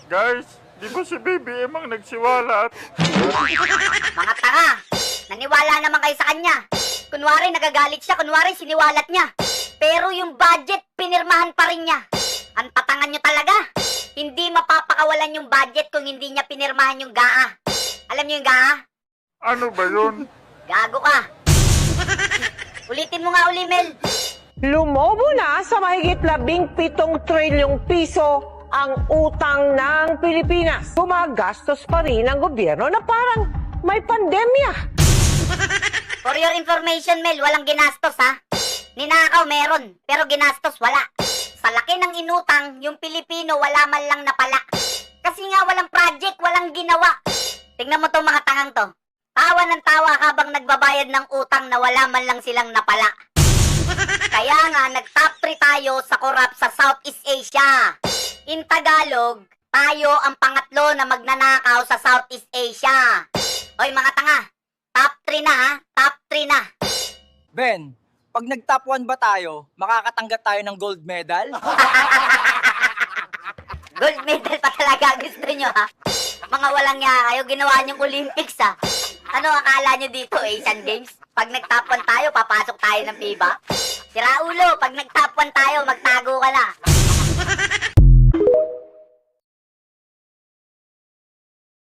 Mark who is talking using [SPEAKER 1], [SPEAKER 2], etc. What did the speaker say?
[SPEAKER 1] Guys, di ba si BBM ang nagsiwalat?
[SPEAKER 2] Mga tanga! Naniwala naman kayo sa kanya. Kunwari nagagalit siya, kunwari siniwalat niya. Pero yung budget, pinirmahan pa rin niya. Ang tatangan nyo talaga. Hindi mapapakawalan yung budget kung hindi niya pinirmahan yung GAA. Alam niyo yung GAA?
[SPEAKER 1] Ano ba yun?
[SPEAKER 2] Gago ka. Ulitin mo nga uli, Mel.
[SPEAKER 3] Lumobo na sa mahigit 17 trilyong piso ang utang ng Pilipinas. Gumagastos pa rin ang gobyerno na parang may pandemya.
[SPEAKER 2] For your information, Mel, walang ginastos, ha? Ninakaw meron, pero ginastos wala. Sa laki ng inutang, yung Pilipino wala man lang napala. Kasi nga walang project, walang ginawa. Tingnan mo tong mga tangang to. Tawa ng tawa habang nagbabayad ng utang na wala man lang silang napala. Kaya nga, nag-top 3 tayo sa korap sa Southeast Asia. In Tagalog, tayo ang pangatlo na magnanakaw sa Southeast Asia. Hoy mga tanga, top 3 na ha, top 3 na.
[SPEAKER 4] Ben, pag nag-top 1 ba tayo, makakatanggap tayo ng gold medal?
[SPEAKER 2] Gold medal pa talaga gusto nyo ha? Mga walang ya kayo, ginawa nyong Olympics ha? Ano akala nyo dito, Asian Games? Pag nag-top 1 tayo, papasok tayo ng FIBA? Sira ulo, pag nag-top 1 tayo, magtago ka na.